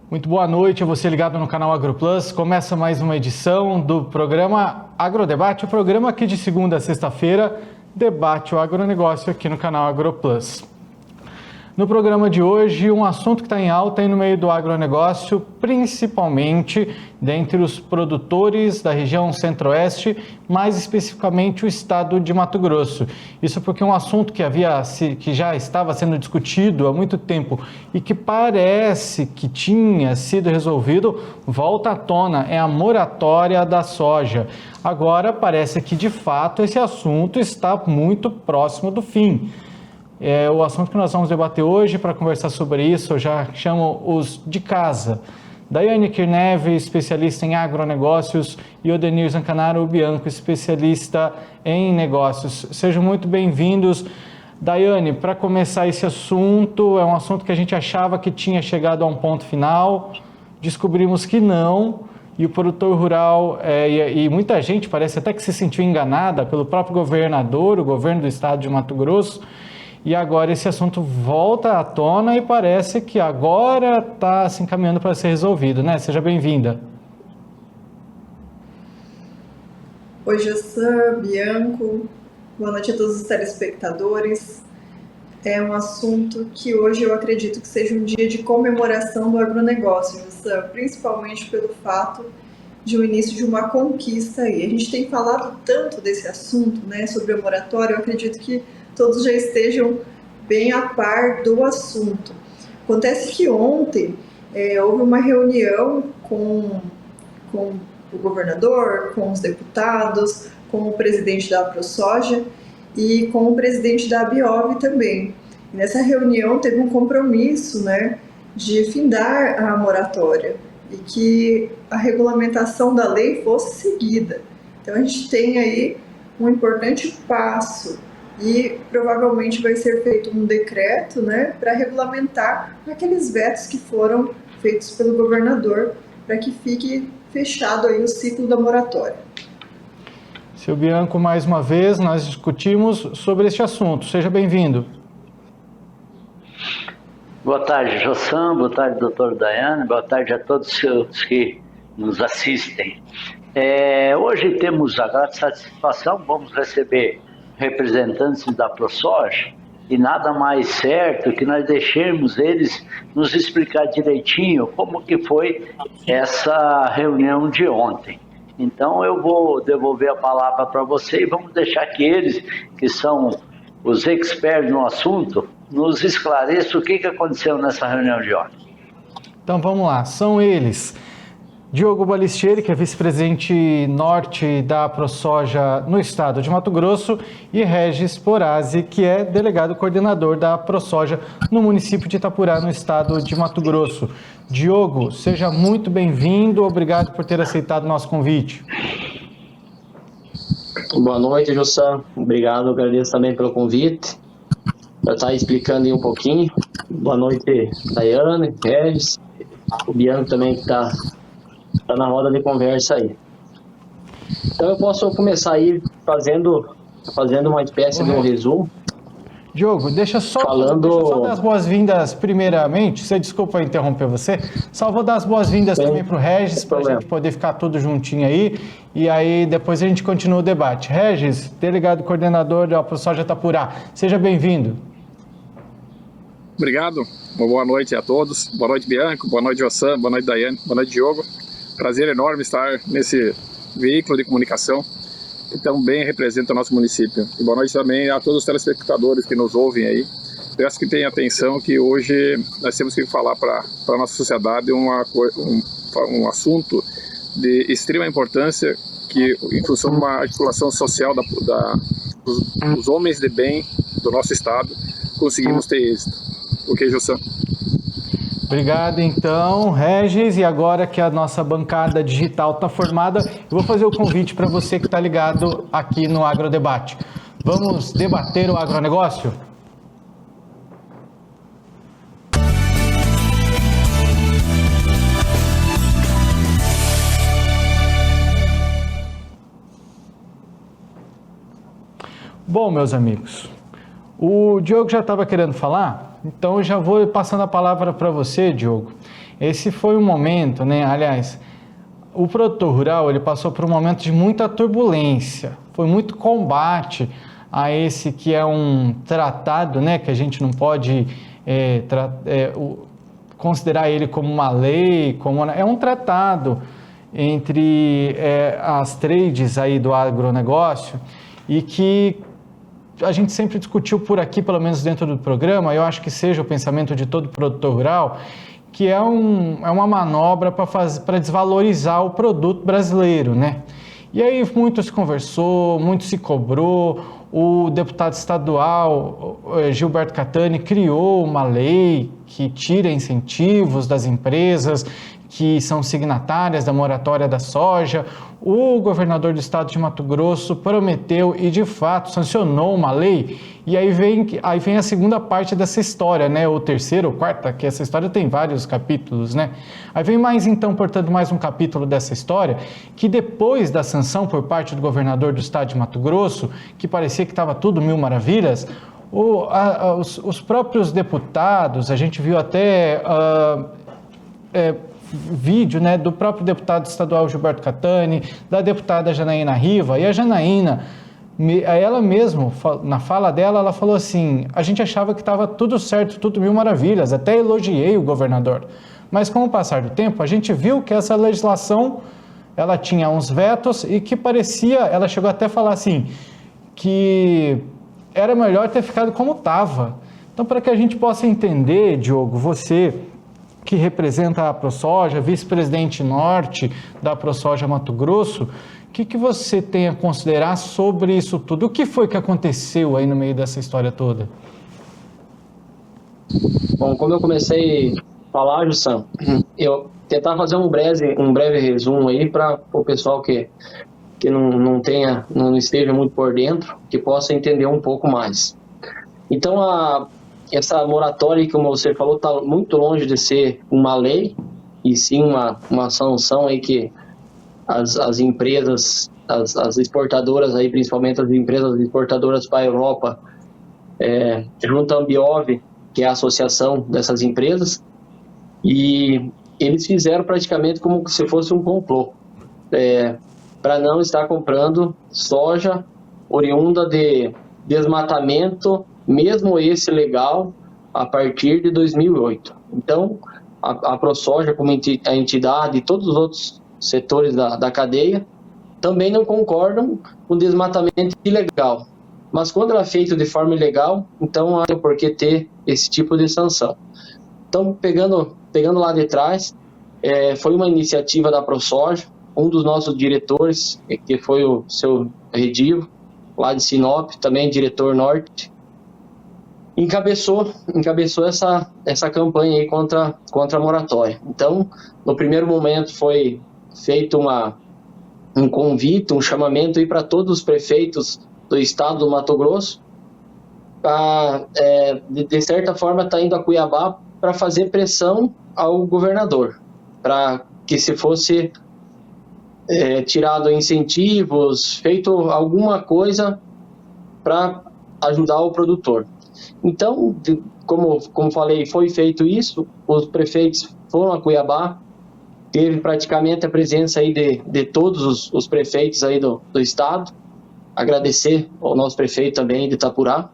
Muito boa noite a você ligado no canal AgroPlus. Começa mais uma edição do programa Agrodebate, o programa que de segunda a sexta-feira debate o agronegócio aqui no canal AgroPlus. No programa de hoje, um assunto que está em alta aí no meio do agronegócio, principalmente dentre os produtores da região centro-oeste, mais especificamente o estado de Mato Grosso. Isso porque um assunto que já estava sendo discutido há muito tempo e que parece que tinha sido resolvido, volta à tona, é a moratória da soja. Agora parece que de fato esse assunto está muito próximo do fim. É o assunto que nós vamos debater hoje. Para conversar sobre isso, eu já chamo os de casa. Daiane Kirneve, especialista em agronegócios, e Odenir Zancanaro Bianco, especialista em negócios. Sejam muito bem-vindos. Daiane, para começar esse assunto, é um assunto que a gente achava que tinha chegado a um ponto final, descobrimos que não, e o produtor rural e muita gente parece até que se sentiu enganada pelo próprio governador, o governo do estado de Mato Grosso. E agora esse assunto volta à tona e parece que agora está se encaminhando para ser resolvido, né? Seja bem-vinda. Oi, Jossan, Bianco, boa noite a todos os telespectadores. É um assunto que hoje eu acredito que seja um dia de comemoração do agronegócio, Jossan, principalmente pelo fato de o início de uma conquista aí. A gente tem falado tanto desse assunto, né, sobre a moratória, eu acredito que todos já estejam bem a par do assunto. Acontece que ontem houve uma reunião com o governador, com os deputados, com o presidente da ProSoja e com o presidente da Biov também. E nessa reunião teve um compromisso, né, de findar a moratória e que a regulamentação da lei fosse seguida. Então a gente tem aí um importante passo e provavelmente vai ser feito um decreto, né, para regulamentar aqueles vetos que foram feitos pelo governador para que fique fechado aí o ciclo da moratória. Seu Bianco, mais uma vez, nós discutimos sobre este assunto. Seja bem-vindo. Boa tarde, Jossan. Boa tarde, doutor Daiane. Boa tarde a todos os que nos assistem. Hoje temos a grata satisfação, vamos receber representantes da ProSoja, e nada mais certo que nós deixemos eles nos explicar direitinho como que foi essa reunião de ontem. Então eu vou devolver a palavra para você e vamos deixar que eles, que são os experts no assunto, nos esclareçam o que aconteceu nessa reunião de ontem. Então vamos lá, são eles: Diogo Balistieri, que é vice-presidente norte da ProSoja no estado de Mato Grosso, e Regis Porazzi, que é delegado coordenador da ProSoja no município de Itapurá, no estado de Mato Grosso. Diogo, seja muito bem-vindo, obrigado por ter aceitado o nosso convite. Boa noite, Jossan. Obrigado, agradeço também pelo convite. Já está explicando aí um pouquinho. Boa noite, Daiane, Regis, o Bianco também que está na roda de conversa aí. Então eu posso começar aí fazendo uma espécie de um resumo. Diogo, deixa eu só dar as boas-vindas primeiramente. Você desculpa interromper você. Só vou dar as boas-vindas também para o Regis, para a gente poder ficar tudo juntinho aí. E aí depois a gente continua o debate. Regis, delegado coordenador da ProSoja Itapurá, seja bem-vindo. Obrigado. Uma boa noite a todos. Boa noite, Bianco. Boa noite, Jossan. Boa noite, Daiane. Boa noite, Diogo. Prazer enorme estar nesse veículo de comunicação que também representa o nosso município. E boa noite também a todos os telespectadores que nos ouvem aí. Peço que tenham atenção que hoje nós temos que falar para a nossa sociedade um assunto de extrema importância que, em função de uma articulação social dos homens de bem do nosso estado, conseguimos ter êxito. Ok, Jossan? Obrigado, então, Regis. E agora que a nossa bancada digital está formada, eu vou fazer o convite para você que está ligado aqui no Agrodebate. Vamos debater o agronegócio? Bom, meus amigos, o Diogo já estava querendo falar Então eu já vou passando a palavra para você, Diogo. Esse foi um momento, né? Aliás, o produtor rural ele passou por um momento de muita turbulência, foi muito combate a esse que é um tratado, né? Que a gente não pode considerar ele como uma lei, é um tratado entre as trades aí do agronegócio e que a gente sempre discutiu por aqui, pelo menos dentro do programa, eu acho que seja o pensamento de todo produtor rural, que é uma manobra para desvalorizar o produto brasileiro, né? E aí muito se conversou, muito se cobrou, o deputado estadual Gilberto Catani criou uma lei que tira incentivos das empresas que são signatárias da moratória da soja. O governador do estado de Mato Grosso prometeu e de fato sancionou uma lei, e aí vem a segunda parte dessa história, né? Ou terceira ou quarta, que essa história tem vários capítulos, né? Aí vem portanto, mais um capítulo dessa história, que depois da sanção por parte do governador do estado de Mato Grosso, que parecia que estava tudo mil maravilhas, os próprios deputados, a gente viu até vídeo, né, do próprio deputado estadual Gilberto Catani, da deputada Janaína Riva, e a Janaína, ela mesma, na fala dela, ela falou assim, a gente achava que estava tudo certo, tudo mil maravilhas, até elogiei o governador, mas com o passar do tempo, a gente viu que essa legislação, ela tinha uns vetos e que parecia, ela chegou até a falar assim, que era melhor ter ficado como estava. Então, para que a gente possa entender, Diogo, você que representa a ProSoja, vice-presidente norte da ProSoja Mato Grosso, o que você tem a considerar sobre isso tudo? O que foi que aconteceu aí no meio dessa história toda? Bom, como eu comecei a falar, Jussão, eu tentar fazer um breve resumo aí para o pessoal que não esteja muito por dentro, que possa entender um pouco mais. Então, essa moratória, como você falou, está muito longe de ser uma lei, e sim uma sanção aí que as empresas, as exportadoras, aí, principalmente as empresas exportadoras para a Europa, junto à Ambiov, que é a associação dessas empresas, e eles fizeram praticamente como se fosse um complô, para não estar comprando soja oriunda de desmatamento, mesmo esse legal, a partir de 2008. Então, a ProSoja, como a entidade e todos os outros setores da cadeia, também não concordam com desmatamento ilegal. Mas quando ela é feito de forma ilegal, então há por que ter esse tipo de sanção. Então, pegando lá de trás, foi uma iniciativa da ProSoja, um dos nossos diretores, que foi o seu Redivo, lá de Sinop, também diretor norte, encabeçou essa campanha aí contra a moratória. Então, no primeiro momento foi feito um convite, um chamamento aí para todos os prefeitos do estado do Mato Grosso, de certa forma está indo a Cuiabá para fazer pressão ao governador, para que se fosse tirado incentivos, feito alguma coisa para ajudar o produtor. Então, como falei, foi feito isso, os prefeitos foram a Cuiabá, teve praticamente a presença aí de todos os prefeitos aí do estado, agradecer ao nosso prefeito também de Itapurá,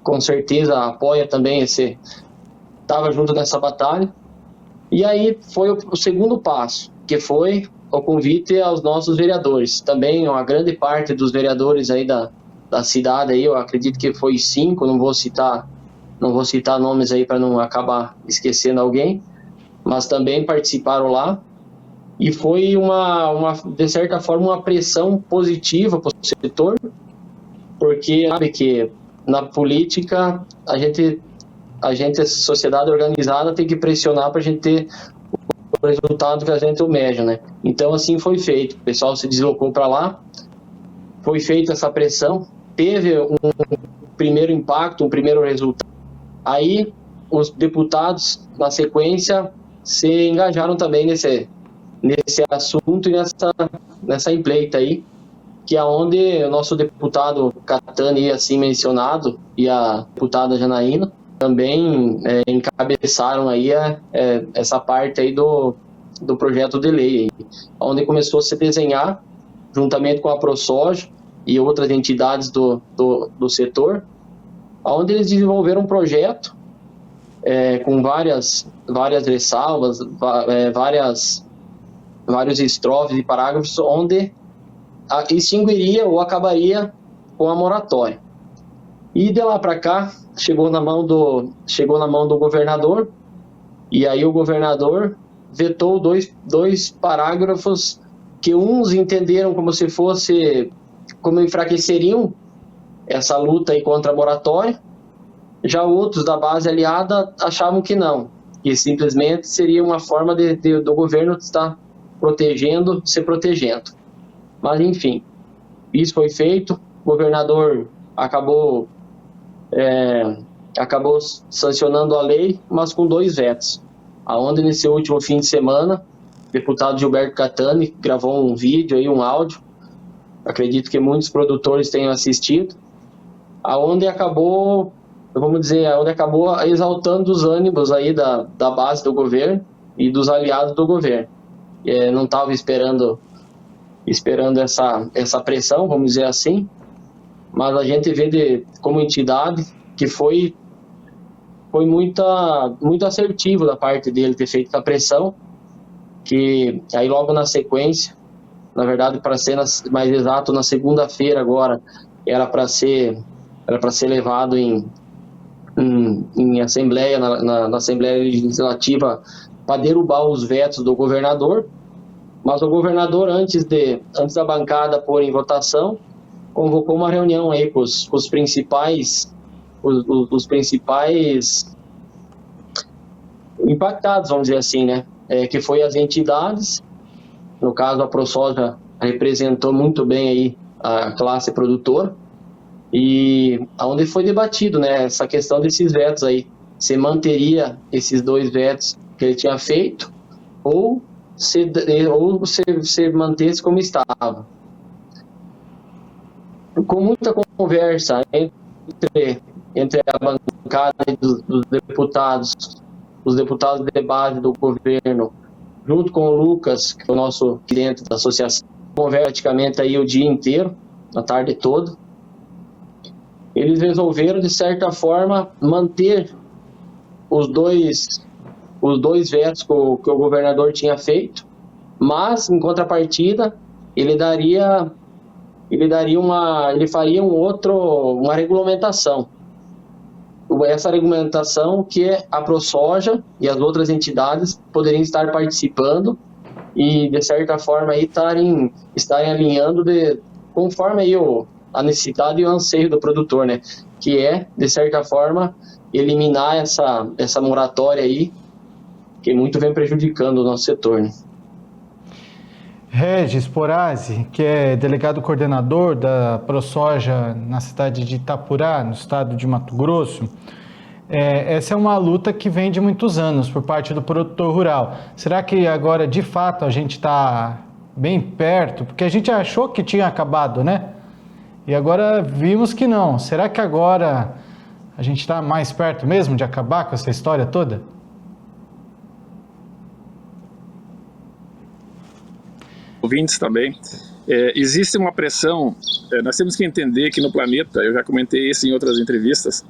com certeza apoia também estava junto nessa batalha, e aí foi o segundo passo, que foi o convite aos nossos vereadores, também uma grande parte dos vereadores aí da cidade aí, eu acredito que foi 5, não vou citar nomes aí para não acabar esquecendo alguém, mas também participaram lá, e foi de certa forma uma pressão positiva para o setor, porque sabe que na política a sociedade organizada tem que pressionar para a gente ter o resultado que a gente almeja, né? Então assim foi feito, o pessoal se deslocou para lá, foi feita essa pressão, teve um primeiro impacto, um primeiro resultado. Aí os deputados, na sequência, se engajaram também nesse assunto e nessa empleita aí, que é onde o nosso deputado Catani, assim mencionado, e a deputada Janaína, também encabeçaram aí essa parte aí do projeto de lei, onde começou a se desenhar, juntamente com a ProSoja e outras entidades do setor, onde eles desenvolveram um projeto com várias ressalvas, vários estrofes e parágrafos, onde extinguiria ou acabaria com a moratória. E de lá para cá, chegou na mão do governador, e aí o governador vetou dois parágrafos que uns entenderam como enfraqueceriam essa luta aí contra a moratória, já outros da base aliada achavam que não, que simplesmente seria uma forma do governo estar se protegendo. Mas enfim, isso foi feito, o governador acabou sancionando a lei, mas com 2 vetos, aonde nesse último fim de semana, o deputado Gilberto Catani gravou um vídeo, aí, um áudio, acredito que muitos produtores tenham assistido, aonde acabou exaltando os ânimos aí da base do governo e dos aliados do governo. Não estava esperando essa pressão, vamos dizer assim, mas a gente vê como entidade que foi muito assertivo da parte dele ter feito a pressão, que aí logo na sequência, na verdade, para ser mais exato, na segunda-feira agora, era para ser levado em assembleia, na Assembleia Legislativa, para derrubar os vetos do governador, mas o governador, antes da bancada pôr em votação, convocou uma reunião aí com os principais impactados, vamos dizer assim, né? Que foi as entidades, no caso a ProSoja representou muito bem aí a classe produtora, e onde foi debatido, né, essa questão desses vetos aí, se manteria esses 2 vetos que ele tinha feito, ou se mantesse como estava. Com muita conversa entre a bancada dos deputados, os deputados de base do governo, junto com o Lucas, que é o nosso presidente da associação, conversa praticamente aí o dia inteiro, a tarde toda. Eles resolveram, de certa forma, manter os dois vetos que o governador tinha feito, mas, em contrapartida, ele faria uma regulamentação. Essa regulamentação que a ProSoja e as outras entidades poderiam estar participando e, de certa forma, aí, estarem alinhando conforme aí a necessidade e o anseio do produtor, né? Que é, de certa forma, eliminar essa moratória aí, que muito vem prejudicando o nosso setor, né? Regis Porazzi, que é delegado coordenador da ProSoja na cidade de Itapurá, no estado de Mato Grosso, essa é uma luta que vem de muitos anos por parte do produtor rural. Será que agora, de fato, a gente está bem perto? Porque a gente achou que tinha acabado, né? E agora vimos que não. Será que agora a gente está mais perto mesmo de acabar com essa história toda? Ouvintes também. Existe uma pressão, nós temos que entender que no planeta, eu já comentei isso em outras entrevistas,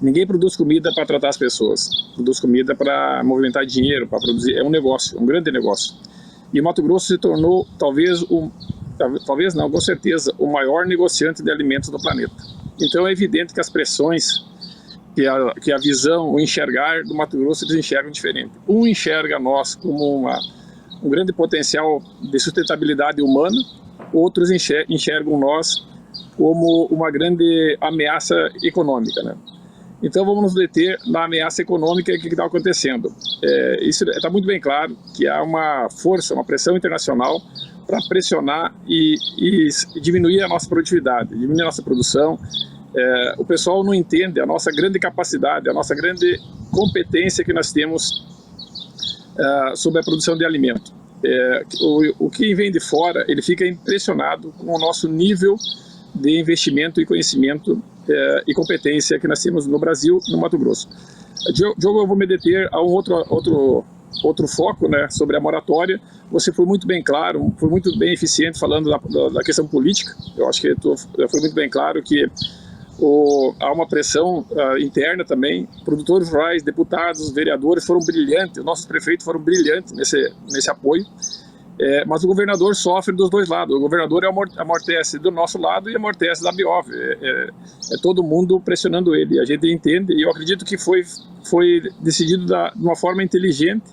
ninguém produz comida para tratar as pessoas, produz comida para movimentar dinheiro, para produzir, é um negócio, um grande negócio. E o Mato Grosso se tornou talvez não, com certeza, o maior negociante de alimentos do planeta. Então é evidente que as pressões, que a visão, o enxergar do Mato Grosso, eles enxergam diferente. Um enxerga nós como um grande potencial de sustentabilidade humana, outros enxergam nós como uma grande ameaça econômica, né? Então vamos nos deter na ameaça econômica e o que está acontecendo. Isso está muito bem claro que há uma força, uma pressão internacional para pressionar e diminuir a nossa produtividade, diminuir a nossa produção. O pessoal não entende a nossa grande capacidade, a nossa grande competência que nós temos sobre a produção de alimento. O que vem de fora, ele fica impressionado com o nosso nível de investimento e conhecimento e competência que nós temos no Brasil, no Mato Grosso. Diogo, eu vou me deter a um outro foco, né, sobre a moratória. Você foi muito bem claro, foi muito bem eficiente falando da questão política. Eu acho que foi muito bem claro que há uma pressão interna também. Produtores rurais, deputados, vereadores foram brilhantes, nossos prefeitos foram brilhantes nesse apoio. Mas o governador sofre dos dois lados. O governador amortece do nosso lado e amortece da Biov. É todo mundo pressionando ele. A gente entende, e eu acredito que foi decidido de uma forma inteligente.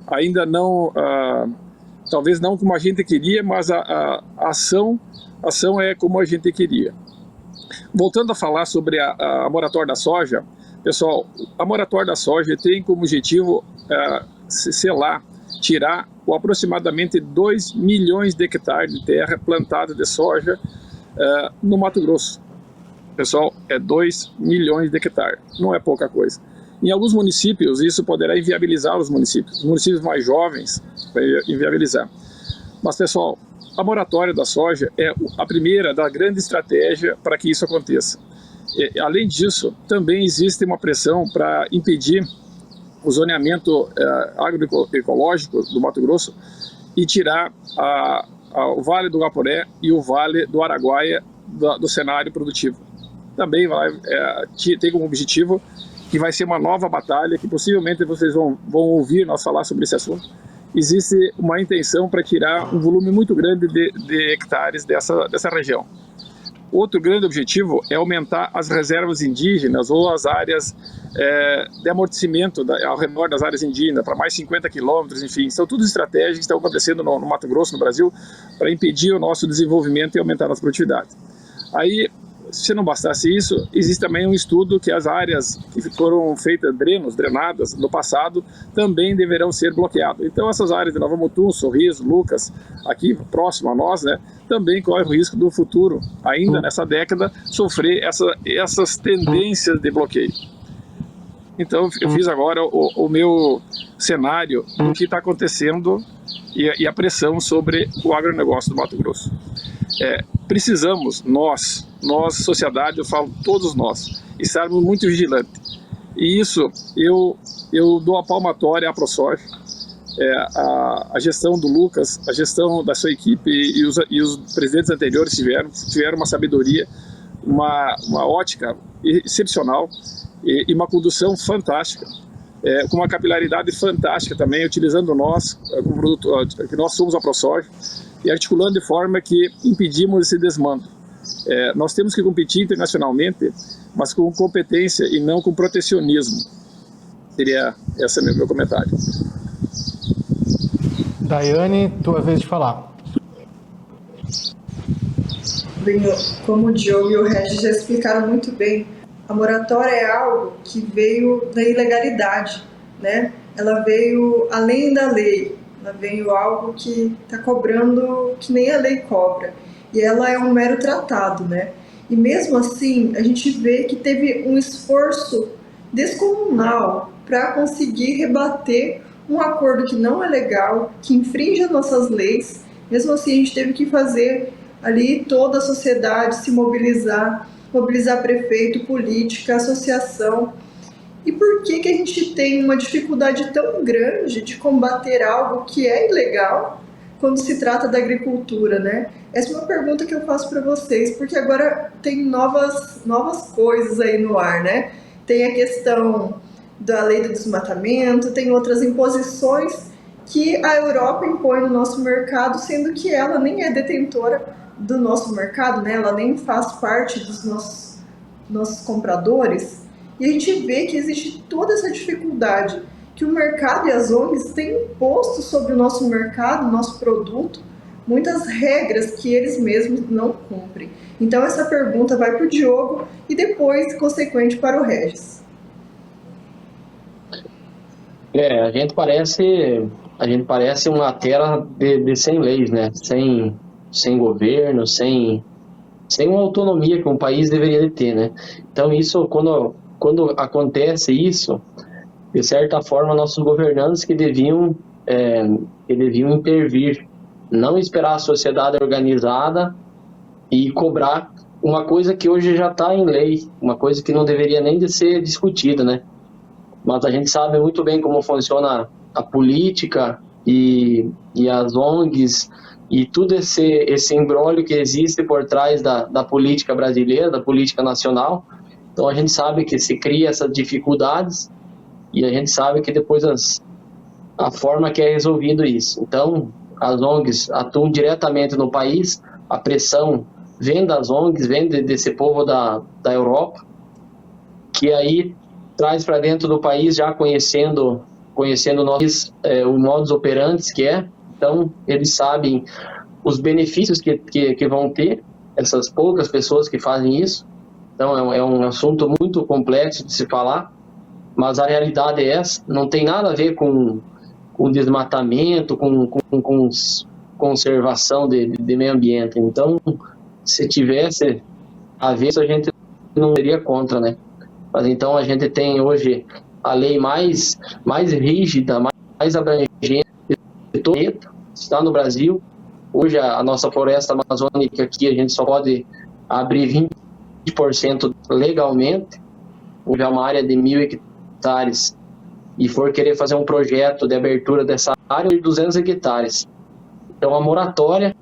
Ainda não, talvez não como a gente queria, mas a ação é como a gente queria. Voltando a falar sobre a moratória da soja, pessoal, a moratória da soja tem como objetivo tirar aproximadamente 2 milhões de hectares de terra plantada de soja no Mato Grosso. Pessoal, 2 milhões de hectares, não é pouca coisa. Em alguns municípios, isso poderá inviabilizar os municípios mais jovens, vai inviabilizar. Mas, pessoal, a moratória da soja é a primeira da grande estratégia para que isso aconteça. Além disso, também existe uma pressão para impedir o zoneamento agroecológico do Mato Grosso e tirar o Vale do Guaporé e o Vale do Araguaia do cenário produtivo. Também tem como objetivo que vai ser uma nova batalha, que possivelmente vocês vão ouvir nós falar sobre esse assunto. Existe uma intenção para tirar um volume muito grande de hectares dessa região. Outro grande objetivo é aumentar as reservas indígenas ou as áreas de amortecimento ao redor das áreas indígenas, para mais 50 quilômetros, enfim. São tudo estratégias que estão acontecendo no Mato Grosso, no Brasil, para impedir o nosso desenvolvimento e aumentar a nossa produtividade. Aí, se não bastasse isso, existe também um estudo que as áreas que foram feitas drenadas no passado também deverão ser bloqueadas. Então essas áreas de Nova Mutum, Sorriso, Lucas, aqui próximo a nós, né, também correm o risco do futuro, ainda nessa década, sofrer essas tendências de bloqueio. Então eu fiz agora o meu cenário do que está acontecendo e a pressão sobre o agronegócio do Mato Grosso. Precisamos, nós, sociedade, eu falo todos nós, estarmos muito vigilantes. E isso, eu dou a palmatória à ProSoja, a gestão do Lucas, a gestão da sua equipe e os presidentes anteriores tiveram uma sabedoria, uma ótica excepcional e uma condução fantástica, com uma capilaridade fantástica também, utilizando nós, como produto, que nós somos a ProSoja, e articulando de forma que impedimos esse desmando. Nós temos que competir internacionalmente, mas com competência e não com protecionismo. Seria esse meu comentário. Daiane, tua vez de falar. Bem, como o Diogo e o Regis já explicaram muito bem, a moratória é algo que veio da ilegalidade, né? Ela veio além da lei. Ela veio algo que está cobrando que nem a lei cobra. E ela é um mero tratado, né? E mesmo assim, a gente vê que teve um esforço descomunal para conseguir rebater um acordo que não é legal, que infringe as nossas leis. Mesmo assim, a gente teve que fazer ali toda a sociedade se mobilizar prefeito, política, associação. E por que a gente tem uma dificuldade tão grande de combater algo que é ilegal quando se trata da agricultura, né? Essa é uma pergunta que eu faço para vocês, porque agora tem novas coisas aí no ar, né? Tem a questão da lei do desmatamento, tem outras imposições que a Europa impõe no nosso mercado, sendo que ela nem é detentora do nosso mercado, né? Ela nem faz parte dos nossos compradores. E a gente vê que existe toda essa dificuldade que o mercado e as ONGs têm imposto sobre o nosso mercado, nosso produto, muitas regras que eles mesmos não cumprem. Então essa pergunta vai para o Diogo e depois, consequente, para o Regis. A gente parece uma terra de sem leis, né? Sem governo, sem uma autonomia que um país deveria ter, né? Então isso, quando acontece isso, de certa forma, nossos governantes que deviam intervir, não esperar a sociedade organizada e cobrar uma coisa que hoje já está em lei, uma coisa que não deveria nem de ser discutida, né? Mas a gente sabe muito bem como funciona a política e as ONGs e tudo esse imbróglio que existe por trás da política brasileira, da política nacional. Então a gente sabe que se cria essas dificuldades e a gente sabe que depois a forma que é resolvido isso. Então as ONGs atuam diretamente no país, a pressão vem das ONGs, vem desse povo da Europa, que aí traz para dentro do país já conhecendo o modus operandi que é. Então eles sabem os benefícios que vão ter essas poucas pessoas que fazem isso. Então é um assunto muito complexo de se falar, mas a realidade é essa, não tem nada a ver com desmatamento, com conservação de meio ambiente. Então, se tivesse a ver, a gente não seria contra, né? Mas então a gente tem hoje a lei mais rígida, mais abrangente de todo o planeta, está no Brasil. Hoje a nossa floresta amazônica aqui, a gente só pode abrir 20% legalmente. Hoje é uma área de 1.000 hectares e for querer fazer um projeto de abertura dessa área de 200 hectares. Então a moratória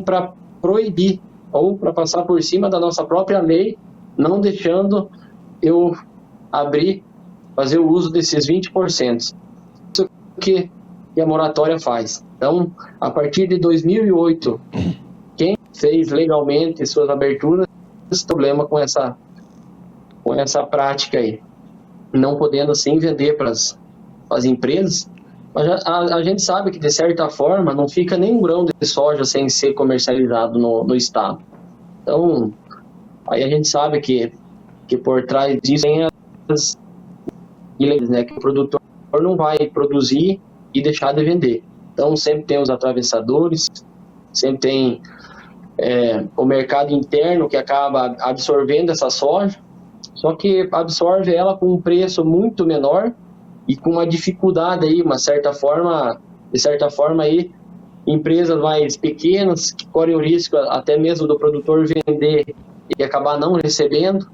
para proibir ou para passar por cima da nossa própria lei, não deixando eu abrir, fazer o uso desses 20%. Isso que a moratória faz. Então, a partir de 2008, quem fez legalmente suas aberturas, tem problema com essa prática aí. Não podendo, sim, vender para as empresas. Mas a gente sabe que, de certa forma, não fica nem um grão de soja sem ser comercializado no estado. Então, aí a gente sabe que por trás disso tem as leis, né, que o produtor não vai produzir e deixar de vender. Então, sempre tem os atravessadores, sempre tem o mercado interno que acaba absorvendo essa soja, só que absorve ela com um preço muito menor e com uma dificuldade aí, de certa forma aí, empresas mais pequenas que correm o risco até mesmo do produtor vender e acabar não recebendo.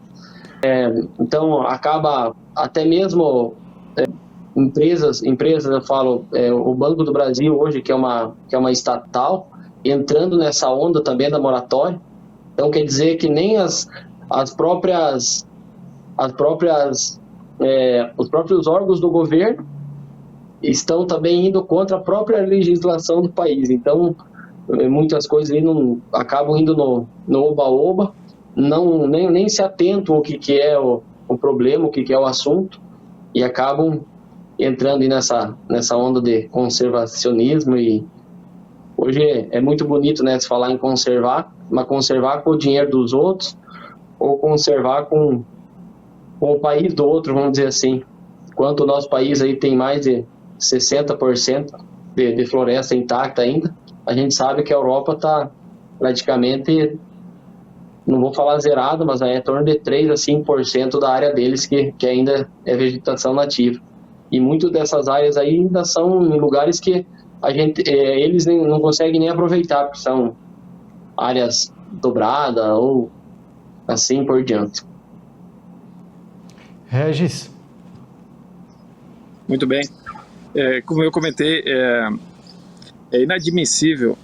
Então acaba até mesmo empresas, eu falo, o Banco do Brasil hoje, que é uma estatal, entrando nessa onda também da moratória. Então quer dizer que nem os próprios órgãos do governo estão também indo contra a própria legislação do país. Então, muitas coisas aí acabam indo no oba-oba, nem se atentam ao que é o problema, o que é o assunto, e acabam entrando aí nessa onda de conservacionismo. E hoje é muito bonito, né, se falar em conservar, mas conservar com o dinheiro dos outros ou conservar com o país do outro, vamos dizer assim. Enquanto o nosso país aí tem mais de 60% de floresta intacta ainda, a gente sabe que a Europa está praticamente, não vou falar zerado, mas é em torno de 3 a 5% da área deles que ainda é vegetação nativa. E muitas dessas áreas aí ainda são em lugares que eles não conseguem nem aproveitar, porque são áreas dobradas ou assim por diante. Regis. Muito bem. Como eu comentei, é inadmissível,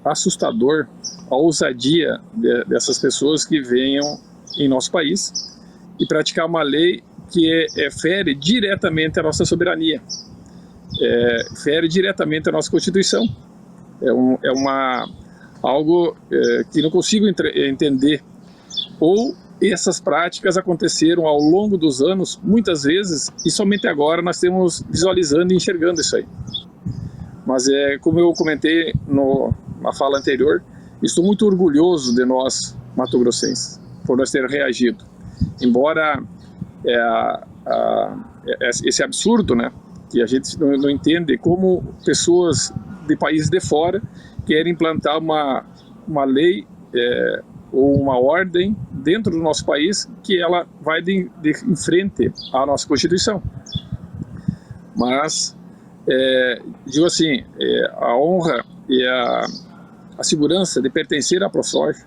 assustador a ousadia dessas pessoas que venham em nosso país e praticar uma lei que fere diretamente a nossa soberania, fere diretamente a nossa Constituição. Algo que não consigo entender. Ou essas práticas aconteceram ao longo dos anos, muitas vezes, e somente agora nós estamos visualizando e enxergando isso aí. Mas como eu comentei na fala anterior, estou muito orgulhoso de nós, mato-grossenses, por nós ter reagido. Embora esse absurdo, né, que a gente não entende como pessoas de países de fora querem implantar uma lei ou uma ordem dentro do nosso país que ela vai de em frente à nossa Constituição. Mas, digo assim, a honra e a segurança de pertencer à ProSoja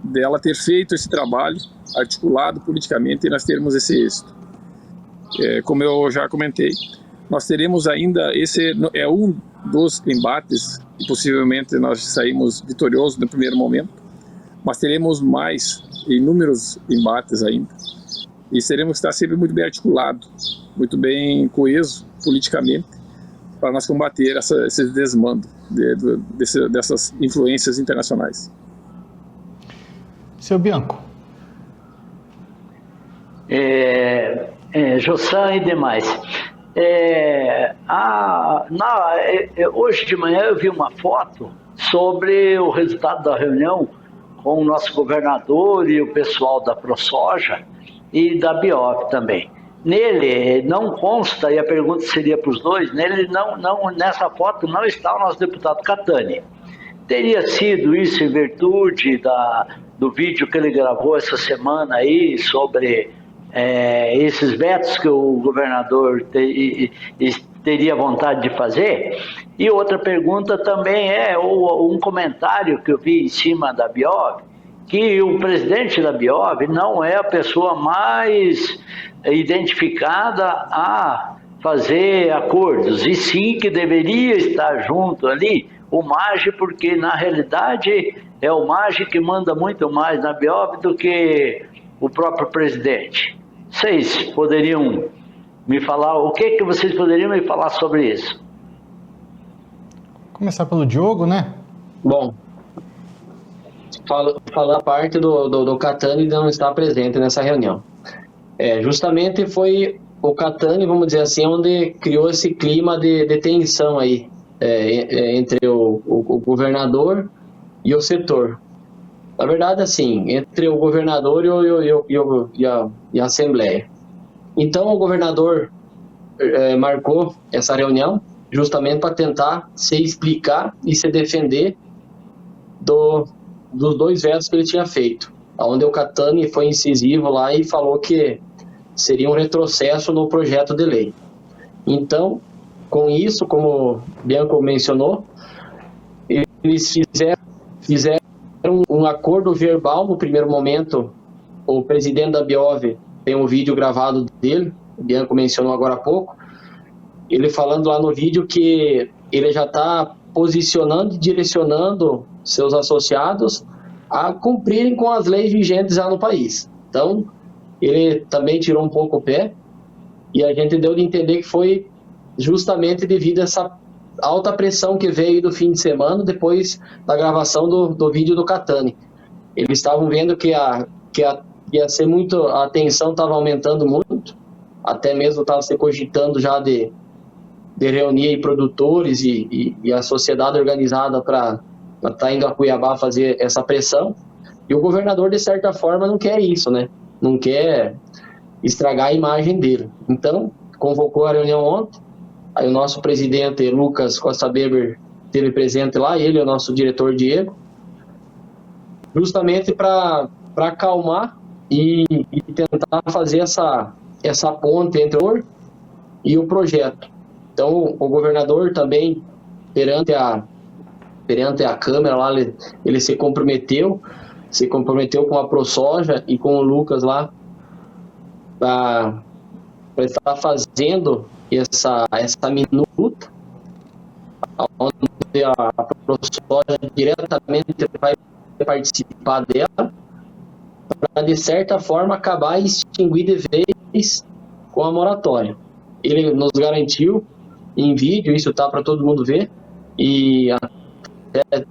dela ter feito esse trabalho articulado politicamente e nós termos esse êxito. Como eu já comentei, nós teremos ainda, esse é um dos embates, e possivelmente nós saímos vitoriosos no primeiro momento, mas teremos mais, inúmeros embates ainda, e teremos que estar sempre muito bem articulado, muito bem coeso politicamente, para nós combater esse desmando dessas influências internacionais. Seu Bianco. Jossan e demais. Hoje de manhã eu vi uma foto sobre o resultado da reunião com o nosso governador e o pessoal da ProSoja e da Biov também. Nele não consta, e a pergunta seria para os dois, nessa foto não está o nosso deputado Catani. Teria sido isso em virtude do vídeo que ele gravou essa semana aí sobre esses vetos que o governador teria vontade de fazer? E outra pergunta também um comentário que eu vi em cima da Biov, que o presidente da Biov não é a pessoa mais identificada a fazer acordos, e sim que deveria estar junto ali o MAGE, porque na realidade é o MAGE que manda muito mais na Biov do que o próprio presidente. Vocês poderiam me falar, o que vocês poderiam me falar sobre isso? Começar pelo Diogo, né? Bom, falar a parte do Catani não estar presente nessa reunião. Justamente foi o Catani, vamos dizer assim, onde criou esse clima de tensão aí entre o governador e o setor. Na verdade, assim, entre o governador e a Assembleia. Então, o governador marcou essa reunião justamente para tentar se explicar e se defender dos dois vetos que ele tinha feito, onde o Catani foi incisivo lá e falou que seria um retrocesso no projeto de lei. Então, com isso, como o Bianco mencionou, eles fizeram um acordo verbal no primeiro momento. O presidente da Biov tem um vídeo gravado dele, o Bianco mencionou agora há pouco, ele falando lá no vídeo que ele já está posicionando e direcionando seus associados a cumprirem com as leis vigentes já no país. Então, ele também tirou um pouco o pé, e a gente deu de entender que foi justamente devido a essa alta pressão que veio do fim de semana, depois da gravação do vídeo do Catani. Eles estavam vendo que ia ser muito, a tensão estava aumentando muito, até mesmo estava se cogitando já de reunir aí produtores e a sociedade organizada para estar indo a Cuiabá fazer essa pressão. E o governador, de certa forma, não quer isso, né? Não quer estragar a imagem dele. Então, convocou a reunião ontem. Aí o nosso presidente, Lucas Costa Weber, esteve presente lá, ele e o nosso diretor Diego, justamente para acalmar e tentar fazer essa ponte entre o e o projeto. Então, o governador também, perante a Câmara lá, ele se comprometeu com a ProSoja e com o Lucas lá para estar fazendo essa minuta, onde a ProSoja diretamente vai participar dela, para de certa forma acabar e extinguir de vez com a moratória. Ele nos garantiu em vídeo, isso está para todo mundo ver, e até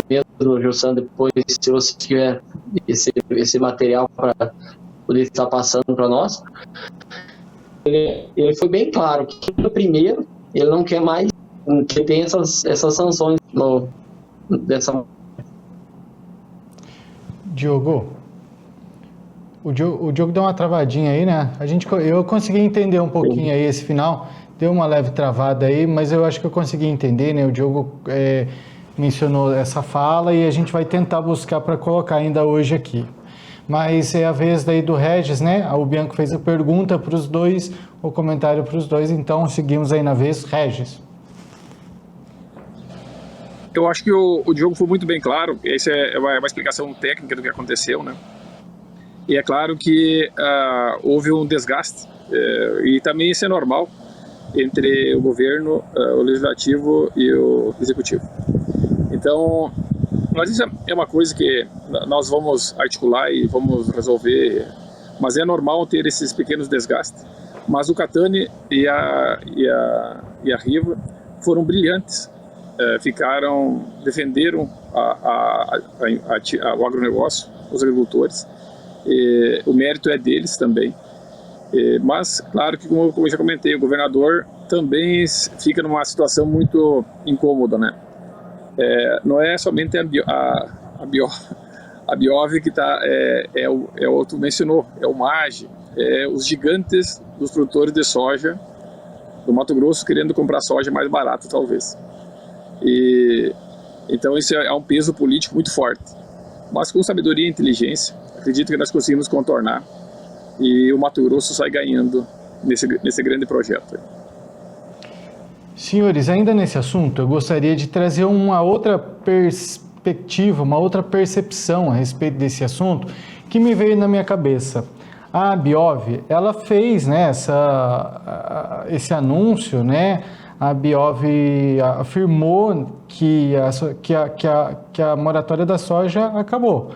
mesmo, Jossan, depois, se você tiver esse material para poder estar passando para nós, ele foi bem claro que, no primeiro, ele não quer mais que tenha essas sanções dessa... Diogo, o Diogo deu uma travadinha aí, né? Eu consegui entender um pouquinho aí esse final, deu uma leve travada aí, mas eu acho que eu consegui entender, né? O Diogo mencionou essa fala e a gente vai tentar buscar para colocar ainda hoje aqui. Mas é a vez daí do Regis, né? O Bianco fez a pergunta para os dois, o comentário para os dois, então seguimos aí na vez. Regis. Eu acho que o Diogo foi muito bem claro. Essa é uma explicação técnica do que aconteceu, né? E é claro que houve um desgaste, e também isso é normal, entre o governo, o legislativo e o executivo. Então, mas isso é uma coisa que nós vamos articular e vamos resolver, mas é normal ter esses pequenos desgastes. Mas o Catani e a Riva foram brilhantes, defenderam o agronegócio, os agricultores. O mérito é deles também. Mas, claro que, como eu já comentei, o governador também fica numa situação muito incômoda, né? Não é somente a Biov que está, o outro mencionou, é o MAGE, os gigantes dos produtores de soja do Mato Grosso querendo comprar soja mais barata, talvez. Então isso é um peso político muito forte. Mas com sabedoria e inteligência, acredito que nós conseguimos contornar e o Mato Grosso sai ganhando nesse grande projeto. Senhores, ainda nesse assunto, eu gostaria de trazer uma outra perspectiva, uma outra percepção a respeito desse assunto que me veio na minha cabeça. A Biov, ela fez, né, esse anúncio, né? A Biov afirmou que a moratória da soja acabou.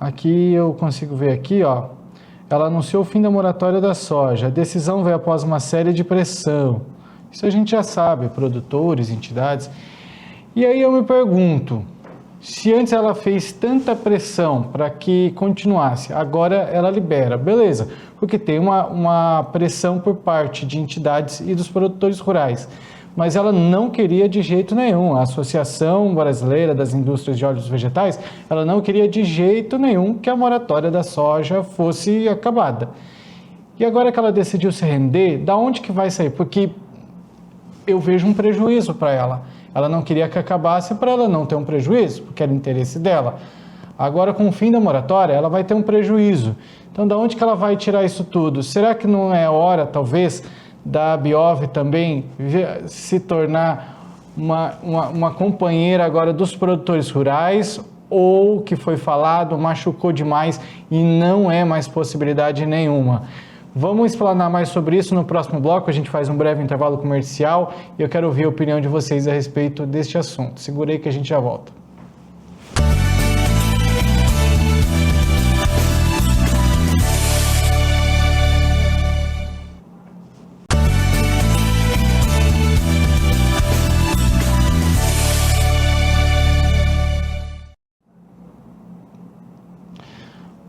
Aqui eu consigo ver aqui, ó. Ela anunciou o fim da moratória da soja. A decisão veio após uma série de pressão. Isso a gente já sabe, produtores, entidades. E aí eu me pergunto, se antes ela fez tanta pressão para que continuasse, agora ela libera, beleza, porque tem uma pressão por parte de entidades e dos produtores rurais, mas ela não queria de jeito nenhum, a Associação Brasileira das Indústrias de Óleos Vegetais, ela não queria de jeito nenhum que a moratória da soja fosse acabada. E agora que ela decidiu se render, da onde que vai sair? Porque eu vejo um prejuízo para ela. Ela não queria que acabasse para ela não ter um prejuízo, porque era interesse dela. Agora, com o fim da moratória, ela vai ter um prejuízo. Então, da onde que ela vai tirar isso tudo? Será que não é hora, talvez, da Biov também se tornar uma companheira agora dos produtores rurais? Ou, que foi falado, machucou demais e não é mais possibilidade nenhuma? Vamos explanar mais sobre isso no próximo bloco. A gente faz um breve intervalo comercial e eu quero ouvir a opinião de vocês a respeito deste assunto. Segura aí que a gente já volta.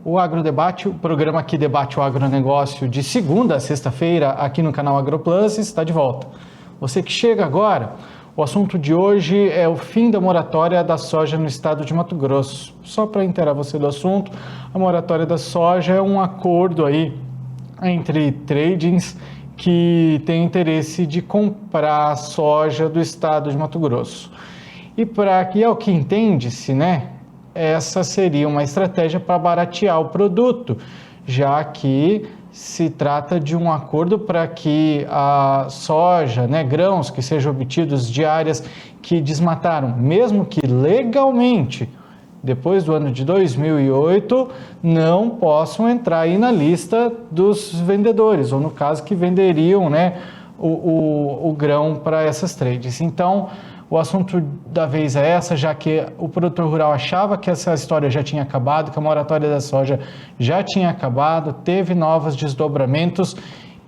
O Agrodebate, o programa que debate o agronegócio de segunda a sexta-feira aqui no canal AgroPlus, está de volta. Você que chega agora, o assunto de hoje é o fim da moratória da soja no estado de Mato Grosso. Só para inteirar você do assunto, a moratória da soja é um acordo aí entre tradings que tem interesse de comprar soja do estado de Mato Grosso. E para que é o que entende-se, né? Essa seria uma estratégia para baratear o produto, já que se trata de um acordo para que a soja, né, grãos que sejam obtidos de áreas que desmataram, mesmo que legalmente, depois do ano de 2008, não possam entrar aí na lista dos vendedores, ou no caso que venderiam, né, o grão para essas trades. Então, o assunto da vez é essa, já que o produtor rural achava que essa história já tinha acabado, que a moratória da soja já tinha acabado, teve novos desdobramentos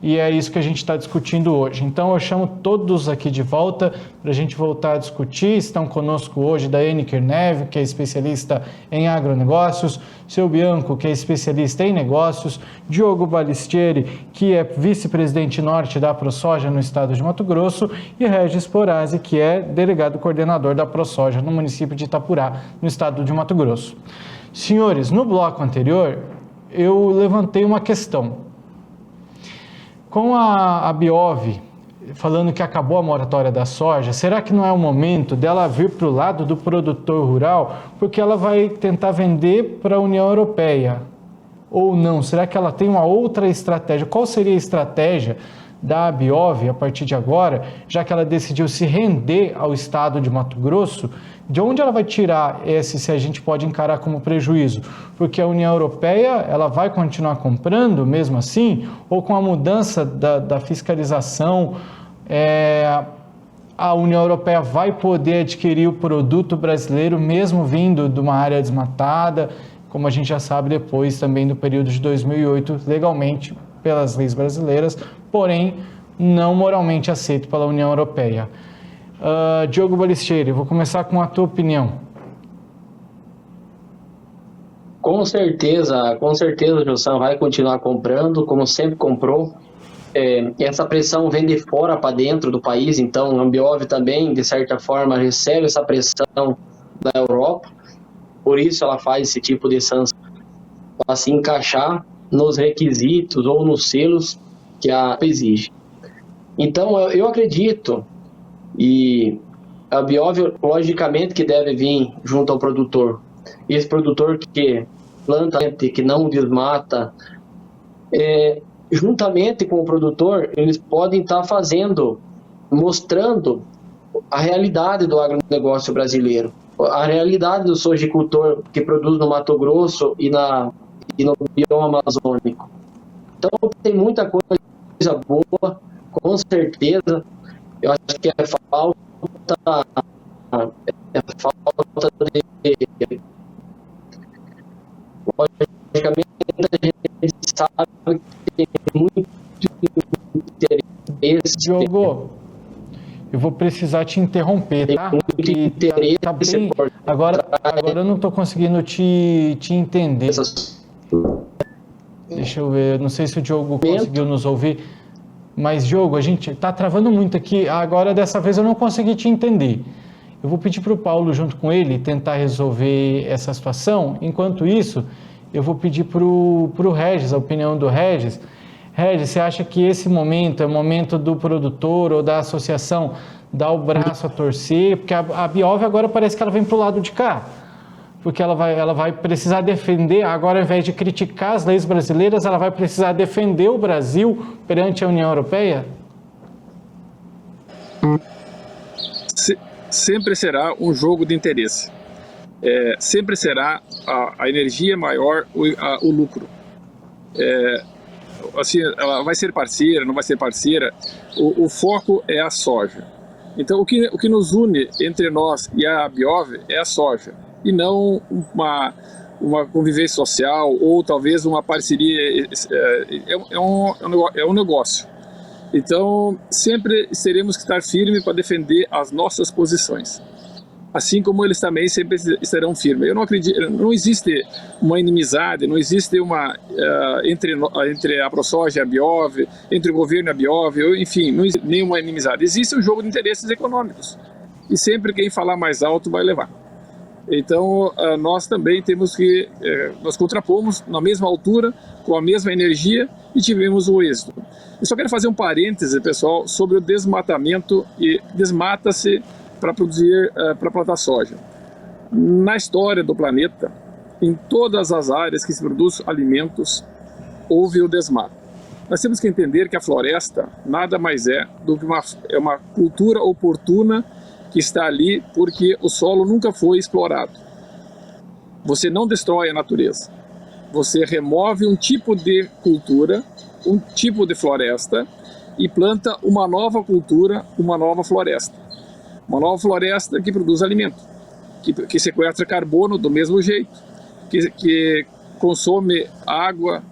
e é isso que a gente está discutindo hoje. Então eu chamo todos aqui de volta para a gente voltar a discutir. Estão conosco hoje Daiane Kirnev, que é especialista em agronegócios, seu Bianco, que é especialista em negócios, Diogo Balistieri, que é vice-presidente norte da ProSoja no estado de Mato Grosso, e Regis Porazzi, que é delegado coordenador da ProSoja no município de Itapurá, no estado de Mato Grosso. Senhores, no bloco anterior eu levantei uma questão. Com a Biov falando que acabou a moratória da soja, será que não é o momento dela vir para o lado do produtor rural, porque ela vai tentar vender para a União Europeia? Ou não? Será que ela tem uma outra estratégia? Qual seria a estratégia da Abiov a partir de agora, já que ela decidiu se render ao estado de Mato Grosso, de onde ela vai tirar se a gente pode encarar como prejuízo? Porque a União Europeia, ela vai continuar comprando mesmo assim? Ou com a mudança da fiscalização, a União Europeia vai poder adquirir o produto brasileiro mesmo vindo de uma área desmatada, como a gente já sabe depois também do período de 2008, legalmente pelas leis brasileiras, porém não moralmente aceito pela União Europeia. Diogo Balistieri, eu vou começar com a tua opinião. Com certeza, o Gilson vai continuar comprando, como sempre comprou. Essa pressão vem de fora para dentro do país, então a Ambiov também, de certa forma, recebe essa pressão da Europa, por isso ela faz esse tipo de sanção, para se encaixar nos requisitos ou nos selos que a exige. Então, eu acredito, e a Ambiov, logicamente, que deve vir junto ao produtor. E esse produtor que planta, que não desmata, juntamente com o produtor, eles podem estar mostrando a realidade do agronegócio brasileiro, a realidade do sojicultor que produz no Mato Grosso e no bioma amazônico. Então, tem muita coisa boa, com certeza. Eu acho que é falta de... Logicamente, a gente sabe que tem muito interesse. Diogo, eu vou precisar te interromper, tá? Tem muito interesse. Tá bem... Agora eu não estou conseguindo te entender. Deixa eu ver, não sei se o Diogo conseguiu nos ouvir. Mas, Diogo, a gente está travando muito aqui. Agora, dessa vez, eu não consegui te entender. Eu vou pedir para o Paulo, junto com ele, tentar resolver essa situação. Enquanto isso, eu vou pedir para o Regis, a opinião do Regis. Regis, você acha que esse momento é o momento do produtor ou da associação dar o braço a torcer? Porque a Biov agora parece que ela vem para o lado de cá. Porque ela vai precisar defender, agora ao invés de criticar as leis brasileiras, ela vai precisar defender o Brasil perante a União Europeia? Sempre será um jogo de interesse. Sempre será a energia maior, o lucro. Assim, ela vai ser parceira, não vai ser parceira, o foco é a soja. Então, o que nos une entre nós e a Biov é a soja, e não uma convivência social ou talvez uma parceria. É um negócio. Então, sempre teremos que estar firmes para defender as nossas posições, assim como eles também sempre estarão firmes. Eu não acredito, não existe uma inimizade, não existe uma entre a ProSoja e a Biov, entre o governo e a Biov, enfim, não existe nenhuma inimizade. Existe um jogo de interesses econômicos, e sempre quem falar mais alto vai levar. Então, nós também temos que, nós contrapomos na mesma altura, com a mesma energia, e tivemos o êxito. Eu só quero fazer um parêntese, pessoal, sobre o desmatamento, e desmata-se para produzir, para plantar soja. Na história do planeta, em todas as áreas que se produzem alimentos, houve o desmato. Nós temos que entender que a floresta nada mais é do que uma cultura oportuna que está ali porque o solo nunca foi explorado. Você não destrói a natureza. Você remove um tipo de cultura, um tipo de floresta e planta uma nova cultura, uma nova floresta. Uma nova floresta que produz alimento, que sequestra carbono do mesmo jeito, que consome água.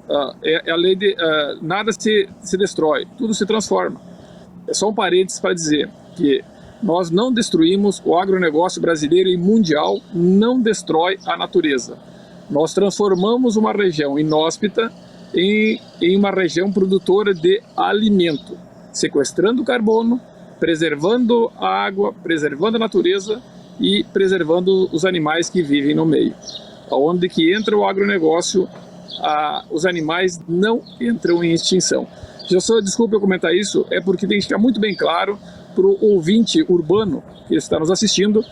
A lei de nada se destrói, tudo se transforma. É só um parênteses para dizer que nós não destruímos o agronegócio brasileiro e mundial, não destrói a natureza. Nós transformamos uma região inóspita em uma região produtora de alimento, sequestrando carbono, preservando a água, preservando a natureza e preservando os animais que vivem no meio. Onde que entra o agronegócio, os animais não entram em extinção. Desculpe eu comentar isso, é porque tem que ficar muito bem claro para o ouvinte urbano que está nos assistindo,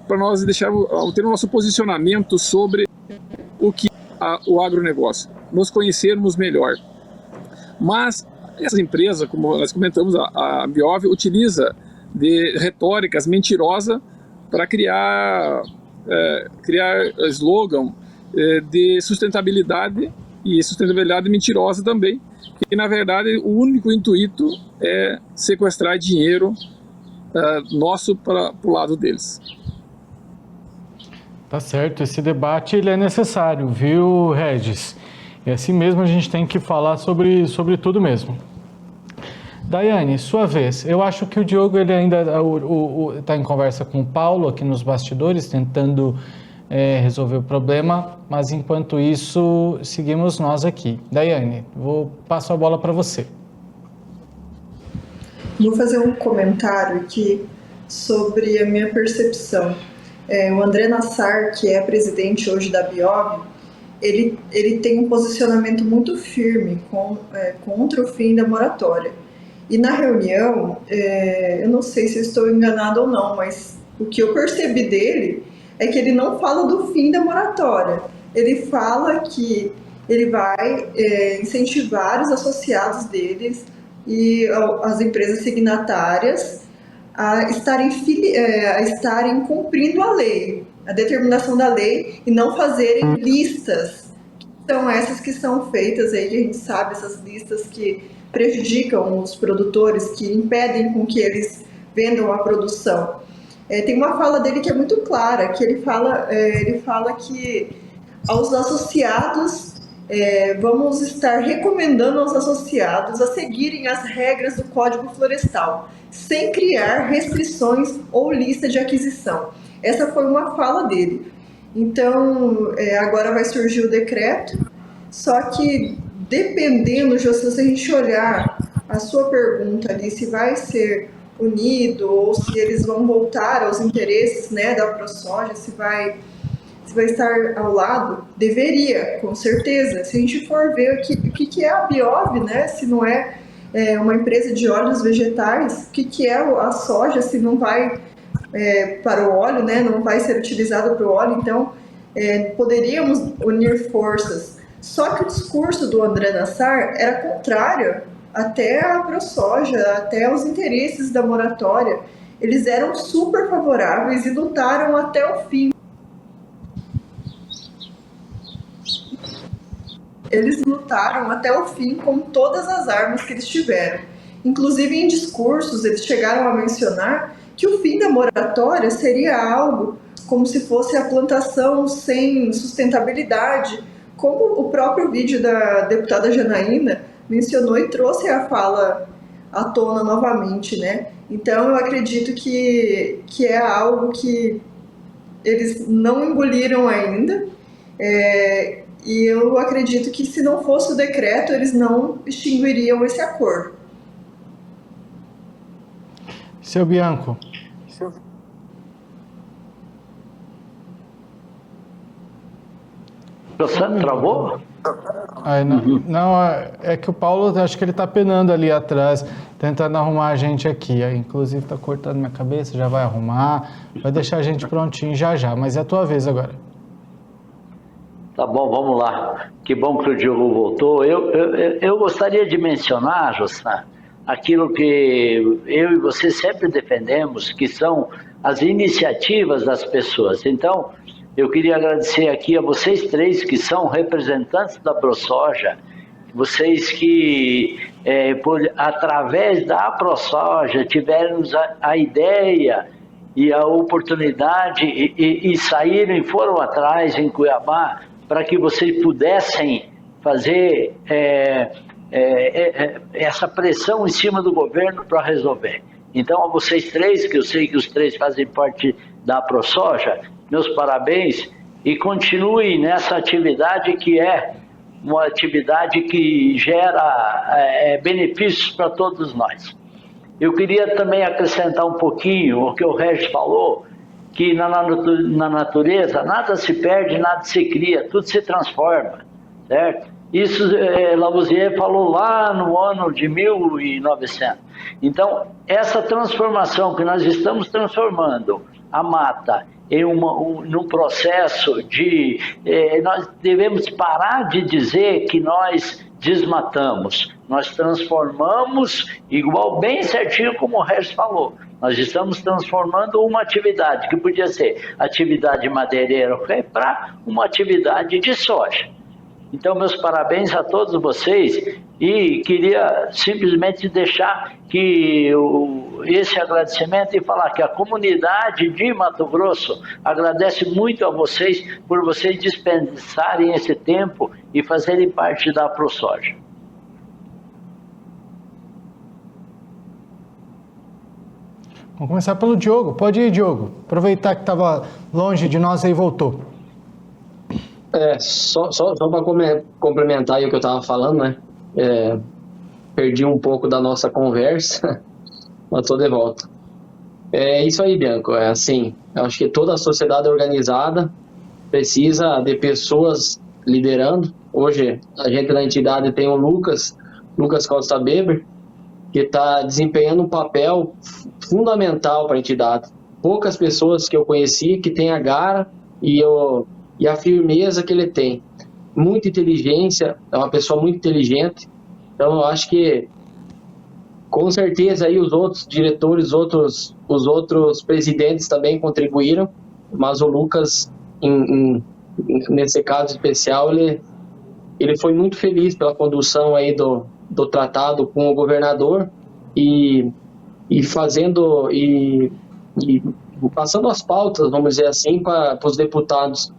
para nós ter o nosso posicionamento sobre o que o agronegócio, nos conhecermos melhor. Mas essas empresas, como nós comentamos, a Biov utiliza de retóricas mentirosas para criar slogan de sustentabilidade, e sustentabilidade mentirosa também, que na verdade o único intuito é sequestrar dinheiro nosso para o lado deles. Tá certo, esse debate ele é necessário, viu, Regis? E assim mesmo a gente tem que falar sobre tudo mesmo. Daiane, sua vez. Eu acho que o Diogo ele ainda está em conversa com o Paulo aqui nos bastidores, tentando resolver o problema, mas enquanto isso, seguimos nós aqui. Daiane, passo a bola para você. Vou fazer um comentário aqui sobre a minha percepção. O André Nassar, que é presidente hoje da Biov, ele tem um posicionamento muito firme contra o fim da moratória. E na reunião, eu não sei se eu estou enganado ou não, mas o que eu percebi dele é que ele não fala do fim da moratória. Ele fala que ele vai incentivar os associados deles e as empresas signatárias a estarem cumprindo a lei, a determinação da lei, e não fazerem listas, que são essas que são feitas aí, que a gente sabe, essas listas que prejudicam os produtores, que impedem com que eles vendam a produção. Tem uma fala dele que é muito clara, que ele fala que aos associados, vamos estar recomendando aos associados a seguirem as regras do Código Florestal, sem criar restrições ou lista de aquisição. Essa foi uma fala dele. Então, agora vai surgir o decreto, só que dependendo, José, se a gente olhar a sua pergunta ali, se vai ser unido ou se eles vão voltar aos interesses, né, da ProSoja, se vai estar ao lado, deveria, com certeza. Se a gente for ver o que é a Biov, né, se não é uma empresa de óleos vegetais, o que é a soja, se não vai para o óleo, né, não vai ser utilizado para o óleo, então poderíamos unir forças. Só que o discurso do André Nassar era contrário até à ProSoja, até aos interesses da moratória. Eles eram super favoráveis e lutaram até o fim. Eles lutaram até o fim com todas as armas que eles tiveram. Inclusive, em discursos, eles chegaram a mencionar que o fim da moratória seria algo como se fosse a plantação sem sustentabilidade, como o próprio vídeo da deputada Janaína mencionou e trouxe a fala à tona novamente, né? Então, eu acredito que é algo que eles não engoliram ainda, e eu acredito que se não fosse o decreto, eles não extinguiriam esse acordo. Seu Bianco. Você travou? Não, é que o Paulo, acho que ele está penando ali atrás, tentando arrumar a gente aqui. Inclusive está cortando minha cabeça, já vai arrumar, vai deixar a gente prontinho já, mas é a tua vez agora. Tá bom, vamos lá. Que bom que o Diogo voltou. Eu gostaria de mencionar, José, aquilo que eu e você sempre defendemos, que são as iniciativas das pessoas. Então, eu queria agradecer aqui a vocês três que são representantes da ProSoja, vocês que, através da ProSoja, tiveram a ideia e a oportunidade e saíram e foram atrás em Cuiabá para que vocês pudessem fazer essa pressão em cima do governo para resolver. Então, a vocês três, que eu sei que os três fazem parte da ProSoja, meus parabéns e continue nessa atividade que é uma atividade que gera benefícios para todos nós. Eu queria também acrescentar um pouquinho o que o Regis falou, que na natureza nada se perde, nada se cria, tudo se transforma, certo? Isso Lavoisier falou lá no ano de 1900. Então, essa transformação que nós estamos transformando a mata num processo de... nós devemos parar de dizer que nós desmatamos, nós transformamos, igual bem certinho como o Regis falou, nós estamos transformando uma atividade que podia ser atividade madeireira para uma atividade de soja. Então, meus parabéns a todos vocês e queria simplesmente deixar que esse agradecimento e falar que a comunidade de Mato Grosso agradece muito a vocês por vocês dispensarem esse tempo e fazerem parte da ProSoja. Vamos começar pelo Diogo. Pode ir, Diogo. Aproveitar que estava longe de nós aí e voltou. Só para complementar aí o que eu estava falando, né? Perdi um pouco da nossa conversa, mas estou de volta. É isso aí, Bianco. Assim, acho que toda a sociedade organizada precisa de pessoas liderando. Hoje, a gente na entidade tem o Lucas Costa Beber, que está desempenhando um papel fundamental para a entidade. Poucas pessoas que eu conheci que têm a garra e a firmeza que ele tem. Muita inteligência, é uma pessoa muito inteligente. Então, eu acho que, com certeza, aí os outros diretores, os outros presidentes também contribuíram, mas o Lucas, nesse caso especial, ele foi muito feliz pela condução aí do tratado com o governador e passando as pautas, vamos dizer assim, para os deputados.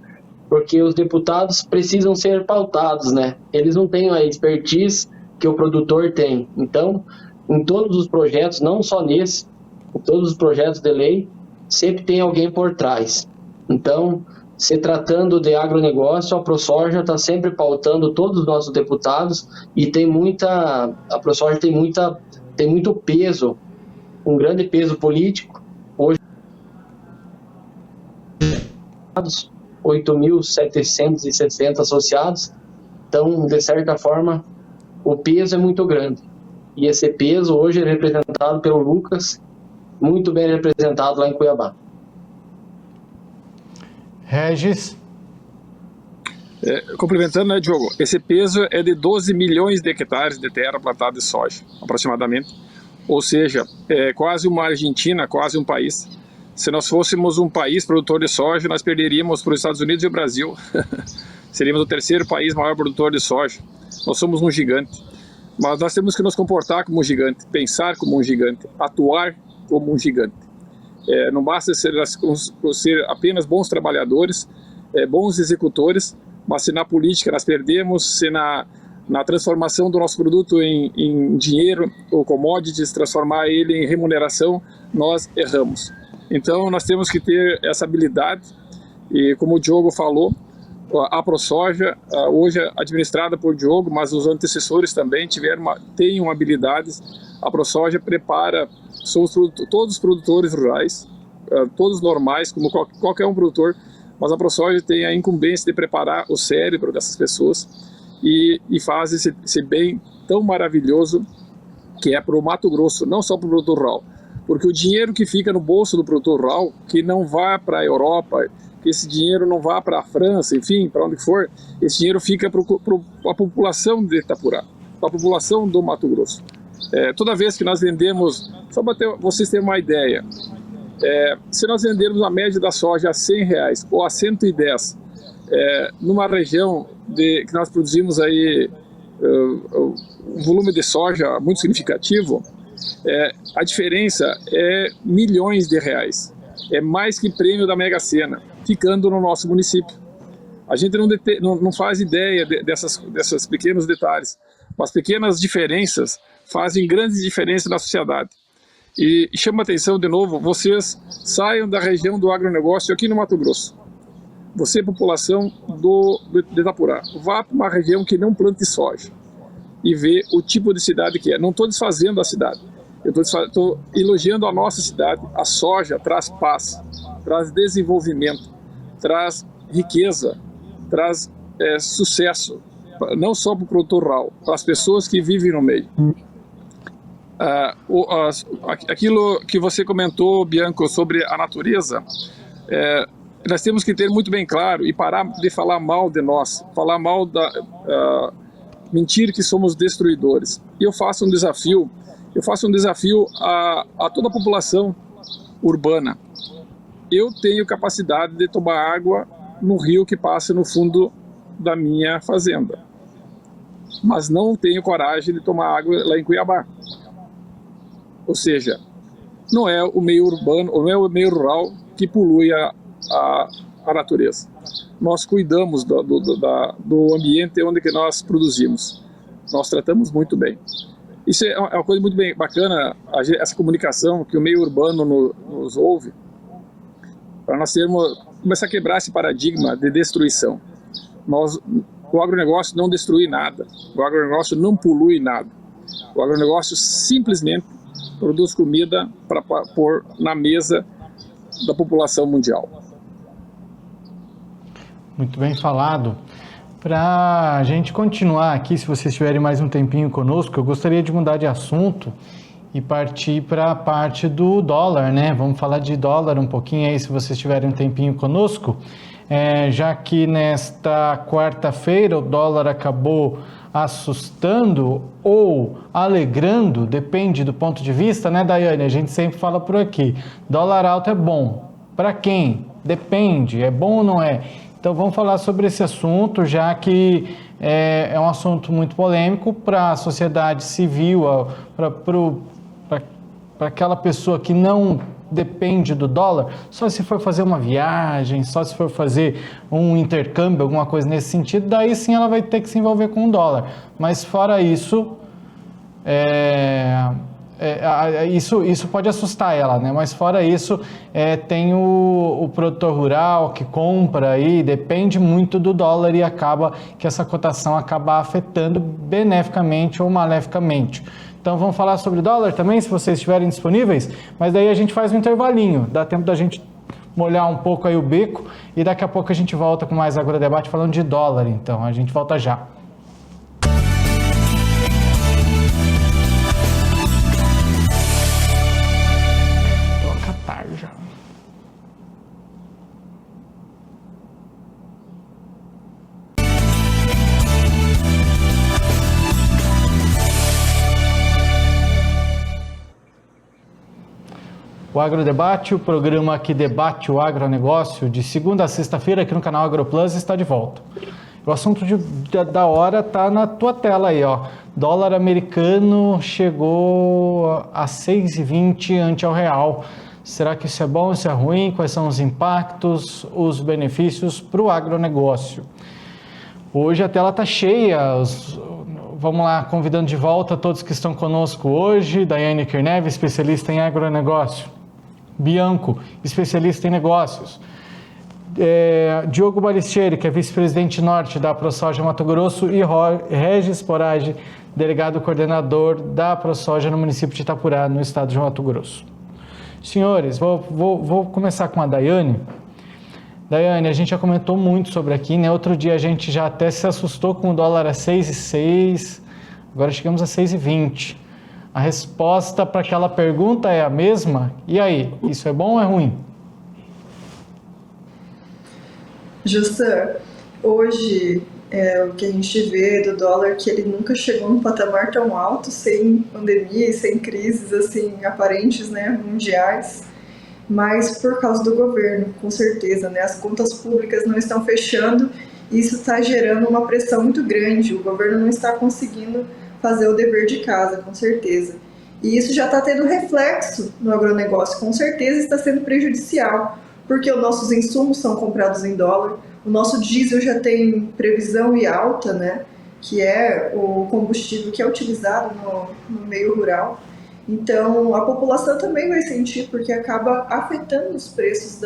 Porque os deputados precisam ser pautados, né? Eles não têm a expertise que o produtor tem. Então, em todos os projetos, não só nesse, em todos os projetos de lei, sempre tem alguém por trás. Então, se tratando de agronegócio, a ProSoja está sempre pautando todos os nossos deputados e a ProSoja tem muito peso, um grande peso político. Hoje, 8.760 associados, então, de certa forma, o peso é muito grande. E esse peso hoje é representado pelo Lucas, muito bem representado lá em Cuiabá. Regis. Complementando, né, Diogo? Esse peso é de 12 milhões de hectares de terra plantada de soja, aproximadamente. Ou seja, é quase uma Argentina, quase um país. Se nós fôssemos um país produtor de soja, nós perderíamos para os Estados Unidos e o Brasil. Seríamos o terceiro país maior produtor de soja. Nós somos um gigante. Mas nós temos que nos comportar como um gigante, pensar como um gigante, atuar como um gigante. Não basta ser apenas bons trabalhadores, bons executores, mas se na política nós perdemos, se na transformação do nosso produto em dinheiro ou commodities, transformar ele em remuneração, nós erramos. Então, nós temos que ter essa habilidade e, como o Diogo falou, a ProSoja, hoje é administrada por Diogo, mas os antecessores também têm habilidades. A ProSoja prepara, todos os produtores rurais, todos normais, como qualquer um produtor, mas a ProSoja tem a incumbência de preparar o cérebro dessas pessoas e faz esse bem tão maravilhoso que é para o Mato Grosso, não só para o produtor rural. Porque o dinheiro que fica no bolso do produtor rural, que não vá para a Europa, que esse dinheiro não vá para a França, enfim, para onde for, esse dinheiro fica para a população de Itapurá, para a população do Mato Grosso. Toda vez que nós vendemos, só para vocês terem uma ideia, se nós vendermos a média da soja a R$100 ou a 110, numa região que nós produzimos aí um volume de soja muito significativo, a diferença é milhões de reais. É mais que prêmio da Mega Sena, ficando no nosso município. A gente não faz ideia desses pequenos detalhes, mas pequenas diferenças fazem grandes diferenças na sociedade. E chama a atenção de novo, vocês saiam da região do agronegócio aqui no Mato Grosso. Você, população de Itapurá, vá para uma região que não plante soja e vê o tipo de cidade que é. Não estou desfazendo a cidade, eu estou elogiando a nossa cidade. A soja traz paz, traz desenvolvimento, traz riqueza, traz sucesso, não só para o produtor rural, para as pessoas que vivem no meio. Aquilo que você comentou, Bianco, sobre a natureza, nós temos que ter muito bem claro e parar de falar mal de nós, falar mal mentir que somos destruidores. E eu faço um desafio a toda a população urbana. Eu tenho capacidade de tomar água no rio que passa no fundo da minha fazenda, mas não tenho coragem de tomar água lá em Cuiabá. Ou seja, não é o meio urbano, ou não é o meio rural que polui a natureza. Nós cuidamos do ambiente onde que nós produzimos. Nós tratamos muito bem. Isso é uma coisa muito bem bacana, essa comunicação que o meio urbano nos ouve, para nós começar a quebrar esse paradigma de destruição. O agronegócio não destrui nada, o agronegócio não polui nada. O agronegócio simplesmente produz comida para pôr na mesa da população mundial. Muito bem falado. Para a gente continuar aqui, se vocês tiverem mais um tempinho conosco, eu gostaria de mudar de assunto e partir para a parte do dólar, né? Vamos falar de dólar um pouquinho aí, se vocês tiverem um tempinho conosco. Já que nesta quarta-feira o dólar acabou assustando ou alegrando, depende do ponto de vista, né, Daiane? A gente sempre fala por aqui, dólar alto é bom. Para quem? Depende, é bom ou não é? Então vamos falar sobre esse assunto, já que é um assunto muito polêmico para a sociedade civil, para aquela pessoa que não depende do dólar, só se for fazer uma viagem, só se for fazer um intercâmbio, alguma coisa nesse sentido, daí sim ela vai ter que se envolver com o dólar. Mas fora isso, isso pode assustar ela, né? Mas fora isso, tem o produtor rural que compra aí, depende muito do dólar e acaba que essa cotação acaba afetando beneficamente ou maleficamente. Então vamos falar sobre dólar também, se vocês estiverem disponíveis, mas daí a gente faz um intervalinho, dá tempo da gente molhar um pouco aí o beco e daqui a pouco a gente volta com mais Agrodebate falando de dólar, então a gente volta já. Toca tarja. O Agrodebate, o programa que debate o agronegócio, de segunda a sexta-feira aqui no canal AgroPlus, está de volta. O assunto da hora está na tua tela aí, ó. Dólar americano chegou a 6,20 ante ao real. Será que isso é bom, isso é ruim? Quais são os impactos, os benefícios para o agronegócio? Hoje a tela está cheia. Vamos lá, convidando de volta todos que estão conosco hoje. Daiane Kirnev, especialista em agronegócio. Bianco, especialista em negócios. Diogo Balistieri, que é vice-presidente norte da ProSoja Mato Grosso, e Regis Porage, delegado coordenador da ProSoja no município de Itapurá, no estado de Mato Grosso. Senhores, vou começar com a Daiane. Daiane, a gente já comentou muito sobre aqui, né? Outro dia a gente já até se assustou com o dólar a 6,06, agora chegamos a 6,20. A resposta para aquela pergunta é a mesma? E aí, isso é bom ou é ruim? Jussan, hoje o que a gente vê do dólar que ele nunca chegou num patamar tão alto, sem pandemia e sem crises assim aparentes, né, mundiais, mas por causa do governo, com certeza, né, as contas públicas não estão fechando e isso está gerando uma pressão muito grande, o governo não está conseguindo fazer o dever de casa, com certeza. E isso já está tendo reflexo no agronegócio, com certeza está sendo prejudicial, porque os nossos insumos são comprados em dólar, o nosso diesel já tem previsão e alta, né, que é o combustível que é utilizado no meio rural. Então, a população também vai sentir, porque acaba afetando os preços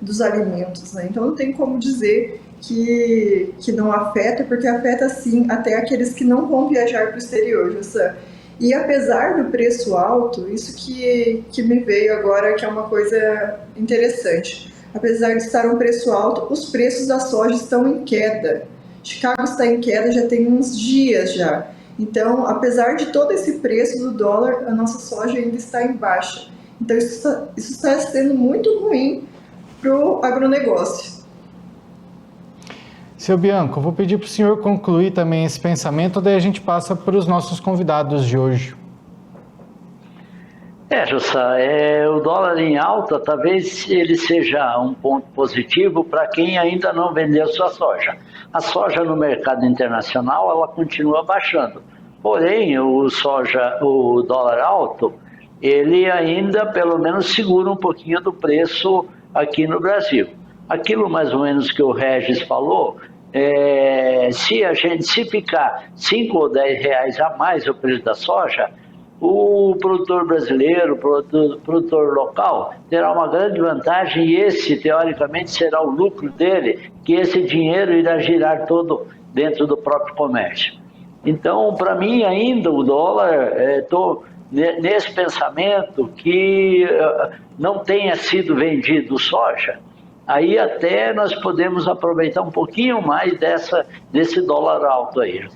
dos alimentos, né? Então, não tem como dizer que não afeta, porque afeta sim até aqueles que não vão viajar para o exterior, Jussan. E apesar do preço alto, isso que me veio agora, que é uma coisa interessante. Apesar de estar um preço alto, os preços da soja estão em queda. Chicago está em queda já tem uns dias já. Então, apesar de todo esse preço do dólar, a nossa soja ainda está em baixa. Então, isso está sendo muito ruim para o agronegócio. Seu Bianco, vou pedir para o senhor concluir também esse pensamento, daí a gente passa para os nossos convidados de hoje. Jussa, o dólar em alta, talvez ele seja um ponto positivo para quem ainda não vendeu sua soja. A soja no mercado internacional, ela continua baixando. Porém, o dólar alto, ele ainda pelo menos segura um pouquinho do preço aqui no Brasil. Aquilo mais ou menos que o Regis falou, se ficar 5 ou 10 reais a mais o preço da soja, o produtor brasileiro, o produtor local, terá uma grande vantagem e esse, teoricamente, será o lucro dele, que esse dinheiro irá girar todo dentro do próprio comércio. Então, para mim, ainda o dólar, estou nesse pensamento que não tenha sido vendido soja, aí até nós podemos aproveitar um pouquinho mais desse dólar alto aí.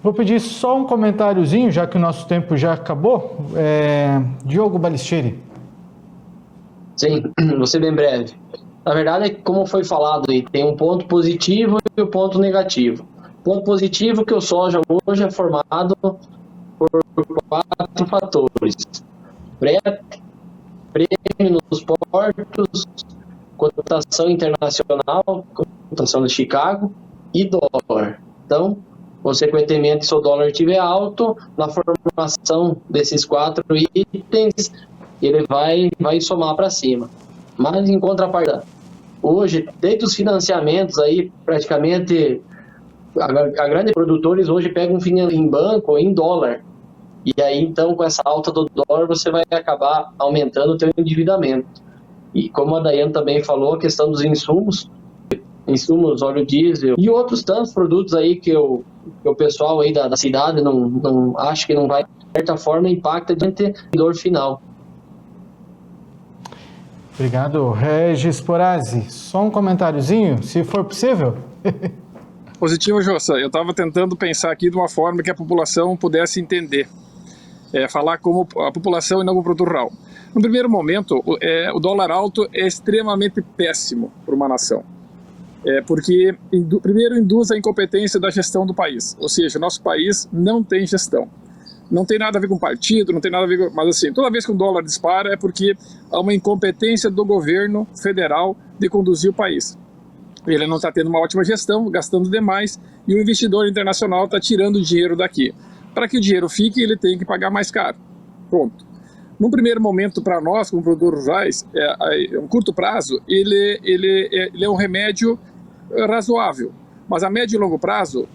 Vou pedir só um comentáriozinho, já que o nosso tempo já acabou. Diogo Balistieri. Sim, vou ser bem breve. Na verdade, como foi falado, tem um ponto positivo e um ponto negativo. Ponto positivo é que o soja hoje é formado por 4 fatores. Frete, prêmio nos portos, cotação internacional, cotação de Chicago e dólar. Então, consequentemente, se o dólar estiver alto, na formação desses 4 itens, ele vai somar para cima. Mas, em contrapartida, hoje, desde os financiamentos, aí, praticamente, a grandes produtores hoje pegam em banco ou em dólar. E aí, então, com essa alta do dólar, você vai acabar aumentando o seu endividamento. E como a Daiane também falou, a questão dos insumos, óleo diesel e outros tantos produtos aí que o pessoal aí da cidade não acha que não vai, de certa forma, impacta o consumidor final. Obrigado, Regis Porazzi. Só um comentáriozinho, se for possível. Positivo, Jossa. Eu estava tentando pensar aqui de uma forma que a população pudesse entender. Falar como a população e não como produtor rural. No primeiro momento, o dólar alto é extremamente péssimo para uma nação. Porque, primeiro, induz a incompetência da gestão do país. Ou seja, o nosso país não tem gestão. Não tem nada a ver com partido, não tem nada a ver com... Mas assim, toda vez que o dólar dispara é porque há uma incompetência do governo federal de conduzir o país. Ele não está tendo uma ótima gestão, gastando demais, e o investidor internacional está tirando o dinheiro daqui. Para que o dinheiro fique, ele tem que pagar mais caro. Pronto. Num primeiro momento, para nós, como produtores rurais, um curto prazo, ele é um remédio razoável. Mas a médio e longo prazo,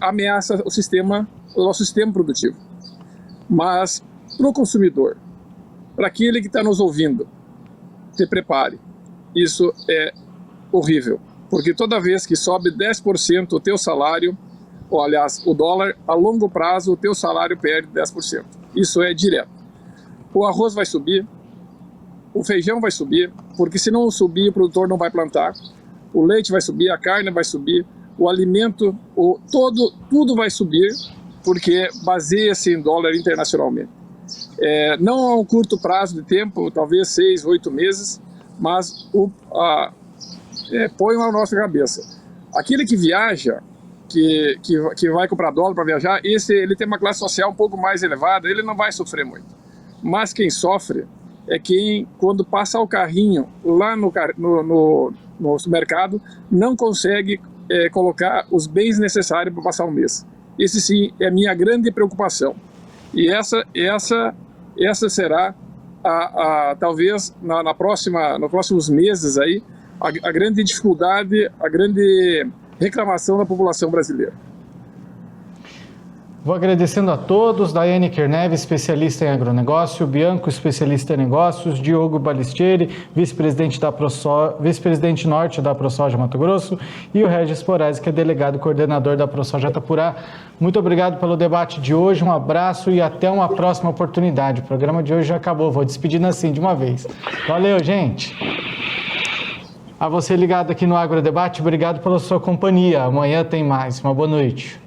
ameaça o nosso sistema produtivo. Mas, para o consumidor, para aquele que está nos ouvindo, se prepare. Isso é horrível. Porque toda vez que sobe 10% o teu salário, ou, aliás, o dólar, a longo prazo, o teu salário perde 10%. Isso é direto. O arroz vai subir, o feijão vai subir, porque se não subir, o produtor não vai plantar. O leite vai subir, a carne vai subir, o alimento, tudo vai subir, porque baseia-se em dólar internacionalmente. Não a um curto prazo de tempo, talvez 6, 8 meses, mas põe na nossa cabeça. Aquele que viaja, que vai comprar dólar para viajar, ele tem uma classe social um pouco mais elevada, ele não vai sofrer muito. Mas quem sofre é quem, quando passa o carrinho lá no supermercado, não consegue colocar os bens necessários para passar um mês. Esse sim é a minha grande preocupação. E essa será, talvez, nos próximos meses aí, a grande dificuldade, a grande reclamação da população brasileira. Vou agradecendo a todos, Daiane Kerneve, especialista em agronegócio, Bianco, especialista em negócios, Diogo Balistieri, vice-presidente norte da ProSoja Mato Grosso, e o Regis Porazzi, que é delegado coordenador da ProSoja Itapurá. Muito obrigado pelo debate de hoje, um abraço e até uma próxima oportunidade. O programa de hoje já acabou, vou despedindo assim de uma vez. Valeu, gente! A você ligado aqui no Agrodebate, obrigado pela sua companhia. Amanhã tem mais. Uma boa noite.